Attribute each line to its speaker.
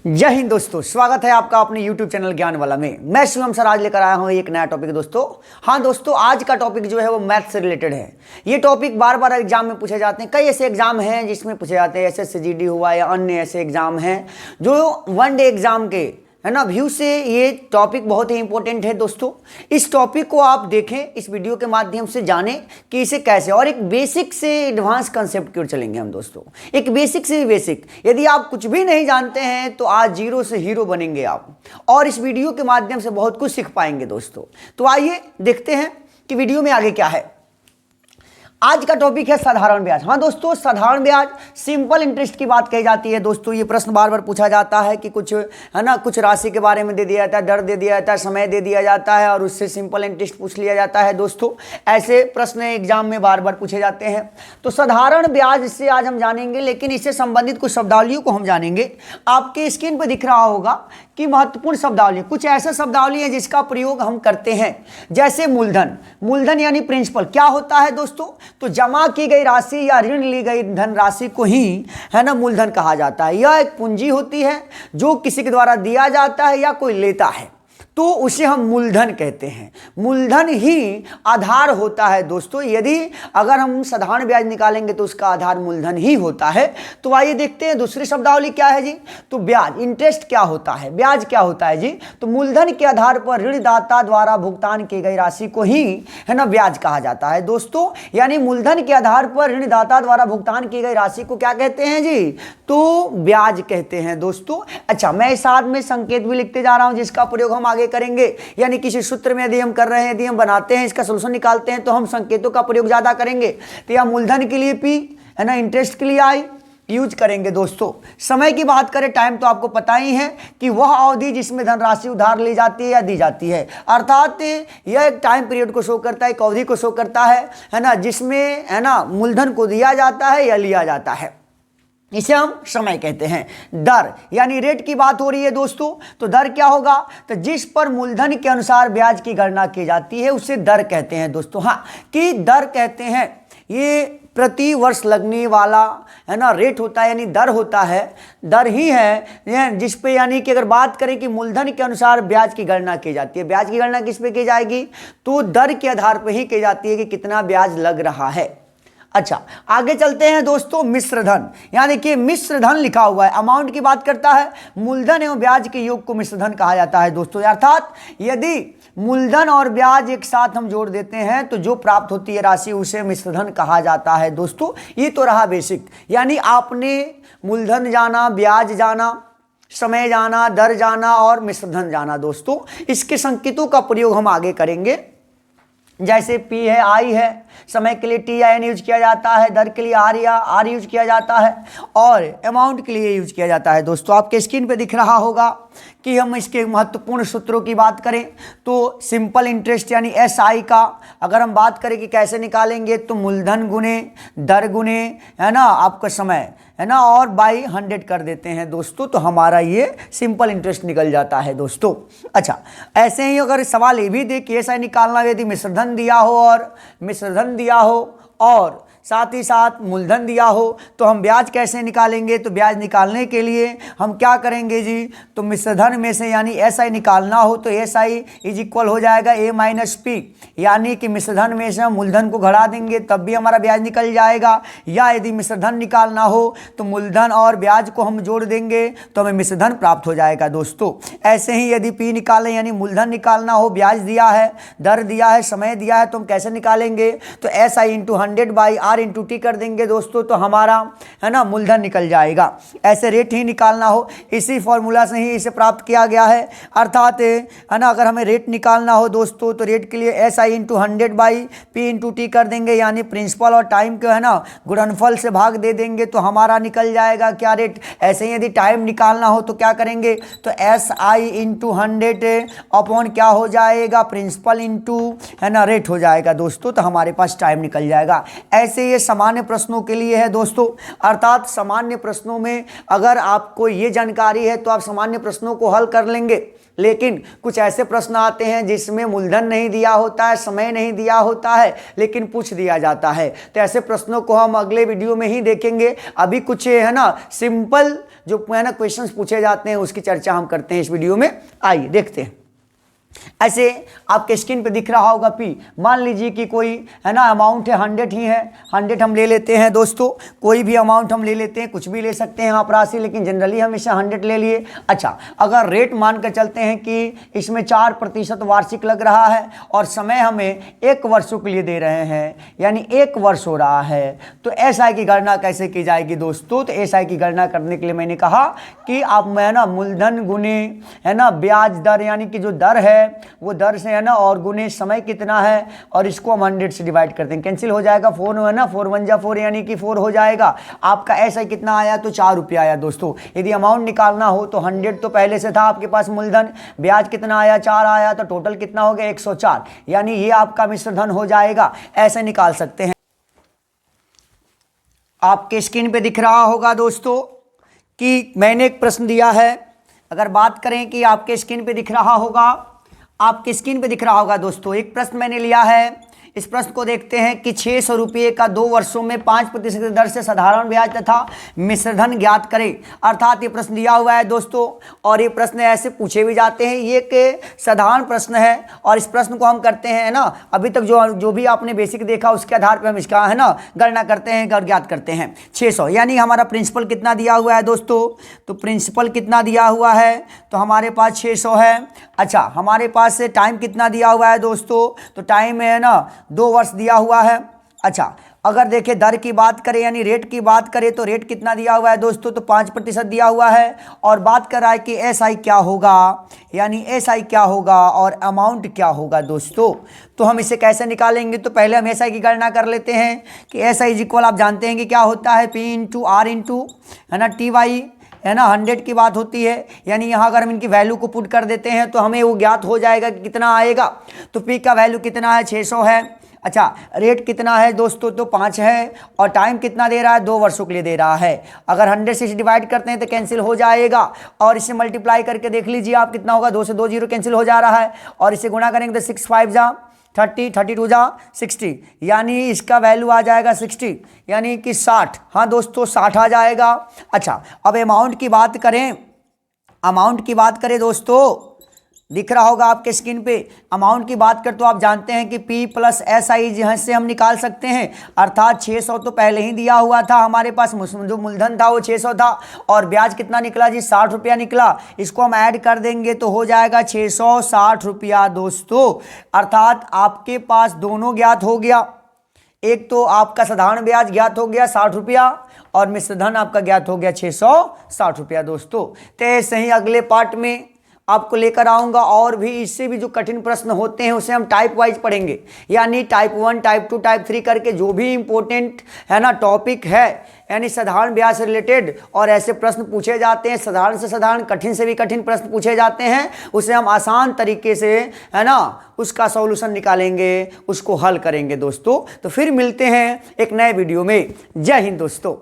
Speaker 1: जय हिंद दोस्तों, स्वागत है आपका अपने YouTube चैनल ज्ञान वाला में। मैं शिवम सर आज लेकर आया हूं एक नया टॉपिक दोस्तों। हाँ दोस्तों, आज का टॉपिक जो है वो मैथ से रिलेटेड है। ये टॉपिक बार बार एग्जाम में पूछे जाते हैं। कई ऐसे एग्जाम हैं जिसमें पूछे जाते हैं, SSC GD हुआ या अन्य ऐसे एग्जाम हैं जो वन डे एग्जाम के है ना व्यू से ये टॉपिक बहुत ही इंपॉर्टेंट है दोस्तों। इस टॉपिक को आप देखें, इस वीडियो के माध्यम से जानें कि इसे कैसे, और एक बेसिक से एडवांस कंसेप्ट की ओर चलेंगे हम दोस्तों। एक बेसिक से भी बेसिक, यदि आप कुछ भी नहीं जानते हैं तो आज जीरो से हीरो बनेंगे आप, और इस वीडियो के माध्यम से बहुत कुछ सीख पाएंगे दोस्तों। तो आइए देखते हैं कि वीडियो में आगे क्या है। आज का टॉपिक है साधारण ब्याज। हाँ दोस्तों, साधारण ब्याज, सिंपल इंटरेस्ट की बात कही जाती है दोस्तों। ये प्रश्न बार बार पूछा जाता है कि कुछ है ना, कुछ राशि के बारे में दे दिया जाता है, दर दे दिया जाता है, समय दे दिया जाता है और उससे सिंपल इंटरेस्ट पूछ लिया जाता है दोस्तों। ऐसे प्रश्न एग्जाम में बार बार पूछे जाते हैं। तो साधारण ब्याज इससे आज हम जानेंगे, लेकिन इससे संबंधित कुछ शब्दावलियों को हम जानेंगे। आपके स्क्रीन पर दिख रहा होगा कि महत्वपूर्ण शब्दावली, कुछ ऐसा शब्दावली है जिसका प्रयोग हम करते हैं, जैसे मूलधन। मूलधन यानी प्रिंसिपल क्या होता है दोस्तों? तो जमा की गई राशि या ऋण ली गई धनराशि को ही है ना मूलधन कहा जाता है। यह एक पूंजी होती है जो किसी के द्वारा दिया जाता है या कोई लेता है, तो उसे हम मूलधन कहते हैं। मूलधन ही आधार होता है दोस्तों। यदि अगर हम साधारण ब्याज निकालेंगे तो उसका आधार मूलधन ही होता है। तो आइए देखते हैं दूसरी शब्दावली क्या है जी। तो ब्याज, इंटरेस्ट क्या होता है, ब्याज क्या होता है जी? तो मूलधन के आधार पर ऋणदाता द्वारा भुगतान की गई राशि को ही है ना ब्याज कहा जाता है दोस्तों। यानी मूलधन के आधार पर ऋणदाता द्वारा भुगतान की गई राशि को क्या कहते हैं जी? तो ब्याज कहते हैं दोस्तों। अच्छा, मैं साथ में संकेत भी लिखते जा रहा हूं जिसका प्रयोग हम आगे करेंगे। यानी किसी सूत्र में यदि हम कर रहे हैं, यदि हम बनाते हैं, इसका सॉल्यूशन निकालते हैं, तो हम संकेतों का प्रयोग ज्यादा करेंगे। तो या मूलधन के लिए P है ना, इंटरेस्ट के लिए I यूज करेंगे दोस्तों। समय की बात करें, टाइम तो आपको पता ही है कि वह अवधि जिसमें धनराशि उधार ली जाती है या दी जाती है, अर्थात यह एक टाइम पीरियड को शो करता है, एक अवधि को शो करता है ना, जिसमें है ना मूलधन को दिया जाता है या लिया जाता है, इसे हम समय कहते हैं। दर यानी रेट की बात हो रही है दोस्तों। तो दर क्या होगा? तो जिस पर मूलधन के अनुसार ब्याज की गणना की जाती है उसे दर कहते हैं दोस्तों। हाँ, कि दर कहते हैं, ये प्रति वर्ष लगने वाला है ना रेट होता है, यानी दर होता है। दर ही है जिस पे, यानी कि अगर बात करें कि मूलधन के अनुसार ब्याज की गणना की जाती है, ब्याज की गणना किस पे की जाएगी? तो दर के आधार पर ही की जाती है कि कितना ब्याज लग रहा है। अच्छा, आगे चलते हैं दोस्तों। मिश्र धन, यानी कि मिश्र धन लिखा हुआ है, अमाउंट की बात करता है। मूलधन एवं ब्याज के योग को मिश्र धन कहा जाता है दोस्तों। अर्थात यदि मूलधन और ब्याज एक साथ हम जोड़ देते हैं तो जो प्राप्त होती है राशि उसे मिश्र धन कहा जाता है दोस्तों। ये तो रहा बेसिक, यानी आपने मूलधन जाना, ब्याज जाना, समय जाना, दर जाना और मिश्र धन जाना दोस्तों। इसके संकेतों का प्रयोग हम आगे करेंगे, जैसे P है, I है, समय के लिए TIN यूज किया जाता है, दर के लिए R या R यूज किया जाता है और अमाउंट के लिए यूज किया जाता है दोस्तों। आपके स्क्रीन पे दिख रहा होगा कि हम इसके महत्वपूर्ण सूत्रों की बात करें तो सिंपल इंटरेस्ट यानी SI का अगर हम बात करें कि कैसे निकालेंगे, तो मूलधन गुने दर गुने है ना आपका समय है ना और बाई 100 कर देते हैं दोस्तों, तो हमारा ये सिंपल इंटरेस्ट निकल जाता है दोस्तों। अच्छा, ऐसे ही अगर सवाल ये भी दे कि SI निकालना, यदि मिश्रधन दिया हो और मिश्रधन दिया हो और साथ ही साथ मूलधन दिया हो, तो हम ब्याज कैसे निकालेंगे? तो ब्याज निकालने के लिए हम क्या करेंगे जी? तो मिश्रधन में से यानी SI निकालना हो तो SI इज इक्वल हो जाएगा A माइनस P, यानी कि मिश्रधन में से हम मूलधन को घटा देंगे तब भी हमारा ब्याज निकल जाएगा। या यदि मिश्रधन निकालना हो तो मूलधन और ब्याज को हम जोड़ देंगे तो हमें मिश्रधन प्राप्त हो जाएगा दोस्तों। ऐसे ही यदि P निकालें, यानी मूलधन निकालना हो, ब्याज दिया है, दर दिया है, समय दिया है, तो हम कैसे निकालेंगे? तो SI into 100 by R into T कर देंगे दोस्तों, तो हमारा है ना मूलधन निकल जाएगा। ऐसे रेट ही निकालना हो, इसी फॉर्मूला से ही इसे प्राप्त किया गया है। अर्थात है ना, अगर हमें रेट निकालना हो दोस्तों तो रेट के लिए SI into 100 by P into T कर देंगे, यानी प्रिंसिपल और टाइम को है ना गुणनफल से भाग दे देंगे तो हमारा निकल जाएगा क्या? रेट। ऐसे ही यदि टाइम निकालना हो तो क्या करेंगे? तो SI इंटू 100 अपॉन क्या हो जाएगा? प्रिंसिपल इंटू है ना रेट हो जाएगा दोस्तों, तो हमारे पास टाइम निकल जाएगा। ऐसे ऐसे ये सामान्य प्रश्नों के लिए है दोस्तों, अर्थात सामान्य प्रश्नों में अगर आपको ये जानकारी है तो आप सामान्य प्रश्नों को हल कर लेंगे। लेकिन कुछ ऐसे प्रश्न आते हैं जिसमें मूलधन नहीं दिया होता है, समय नहीं दिया होता है, लेकिन पूछ दिया जाता है। तो ऐसे प्रश्नों को हम अगले वीडियो में ही देखेंगे। अभी कुछ है ना सिंपल जो है ना क्वेश्चंस पूछे जाते हैं उसकी चर्चा हम करते हैं इस वीडियो में। आइए देखते हैं। ऐसे आपके स्क्रीन पे दिख रहा होगा P। मान लीजिए कि कोई है ना अमाउंट है 100 ही है, 100 हम ले लेते हैं दोस्तों। कोई भी अमाउंट हम ले लेते हैं, कुछ भी ले सकते हैं आप राशि, लेकिन जनरली हमेशा 100 ले लिए। अच्छा, अगर रेट मान कर चलते हैं कि इसमें 4% वार्षिक लग रहा है और समय हमें 1 वर्षों के लिए दे रहे हैं, यानी 1 वर्ष हो रहा है, तो SI की गणना कैसे की जाएगी दोस्तों? तो SI की गणना करने के लिए मैंने कहा कि आप मैं ना मूलधन गुने है ना ब्याज दर, यानी कि जो दर है वो दर से है ना और गुने समय कितना है, और इसको हम 100 से डिवाइड करते हैं। कैंसिल हो जाएगा, 4 है ना, 4 1 जा 4 यानी कि 4 हो जाएगा। आपका ऐसा कितना आया? तो 4 रुपया आया दोस्तों। यदि अमाउंट निकालना हो तो 100 तो पहले से था आपके पास मूलधन, ब्याज कितना आया? 4 आया, तो टोटल कितना हो गया? 104, यानी ये आपका मिश्र धन हो जाएगा। ऐसे निकाल सकते हैं। आपके स्क्रीन पे दिख रहा होगा दोस्तों कि मैंने एक प्रश्न दिया है। अगर बात करें कि आपके स्क्रीन पे दिख रहा होगा, आपके स्क्रीन पे दिख रहा होगा दोस्तों, एक प्रश्न मैंने लिया है। इस प्रश्न को देखते हैं कि 600 रुपये का 2 वर्षों में 5% की दर से साधारण ब्याज तथा मिश्रधन ज्ञात करें। अर्थात ये प्रश्न दिया हुआ है दोस्तों, और ये प्रश्न ऐसे पूछे भी जाते हैं। ये एक साधारण प्रश्न है और इस प्रश्न को हम करते हैं ना, अभी तक जो भी आपने बेसिक देखा उसके आधार पर हम इसका है ना गणना करते हैं और ज्ञात करते हैं। 600 यानी हमारा प्रिंसिपल कितना दिया हुआ है दोस्तों? तो प्रिंसिपल कितना दिया हुआ है? तो हमारे पास 600 है। अच्छा, हमारे पास टाइम कितना दिया हुआ है दोस्तों? तो टाइम है ना 2 वर्ष दिया हुआ है। अच्छा, अगर देखें दर की बात करें यानी रेट की बात करें तो रेट कितना दिया हुआ है दोस्तों? तो 5% दिया हुआ है। और बात कर रहा है कि SI क्या होगा, यानी SI क्या होगा और अमाउंट क्या होगा दोस्तों? तो हम इसे कैसे निकालेंगे? तो पहले हम SI की गणना कर लेते हैं कि SI इज इक्वल, आप जानते हैं कि क्या होता है, P इंटू R इंटू है ना TY है ना 100 की बात होती है। यानी यहाँ अगर हम इनकी वैल्यू को पुट कर देते हैं तो हमें वो ज्ञात हो जाएगा कि कितना आएगा। तो P का वैल्यू कितना है? 600 है। अच्छा, रेट कितना है दोस्तों? तो 5 है। और टाइम कितना दे रहा है? 2 वर्षों के लिए दे रहा है। अगर 100 से डिवाइड करते हैं तो कैंसिल हो जाएगा, और इसे मल्टीप्लाई करके देख लीजिए आप कितना होगा। 2 से 2 जीरो कैंसिल हो जा रहा है, और इसे गुणा करेंगे तो 6 5 जा 30, 32 जा 60, यानी इसका वैल्यू आ जाएगा 60, यानी कि 60। हाँ दोस्तों, 60 आ जाएगा। अच्छा, अब अमाउंट की बात करें, अमाउंट की बात करें दोस्तों, दिख रहा होगा आपके स्क्रीन पे। अमाउंट की बात कर तो आप जानते हैं कि P प्लस SI यहाँ से हम निकाल सकते हैं। अर्थात 600 तो पहले ही दिया हुआ था हमारे पास, जो मूलधन था वो 600 था, और ब्याज कितना निकला जी? 60 रुपया निकला। इसको हम ऐड कर देंगे तो हो जाएगा 660 रुपया दोस्तों। अर्थात आपके पास दोनों ज्ञात हो गया, एक तो आपका साधारण ब्याज ज्ञात हो गया 60 रुपया, और मिश्रधन आपका ज्ञात हो गया 660 रुपया दोस्तों। तो ऐसे ही अगले पार्ट में आपको लेकर आऊंगा, और भी इससे भी जो कठिन प्रश्न होते हैं उसे हम टाइप वाइज पढ़ेंगे, यानी टाइप 1, टाइप 2, टाइप 3 करके जो भी इंपॉर्टेंट है ना टॉपिक है, यानी साधारण ब्याज से रिलेटेड और ऐसे प्रश्न पूछे जाते हैं, साधारण से साधारण, कठिन से भी कठिन प्रश्न पूछे जाते हैं, उसे हम आसान तरीके से है ना उसका सॉल्यूशन निकालेंगे, उसको हल करेंगे दोस्तों। तो फिर मिलते हैं एक नए वीडियो में। जय हिंद दोस्तों।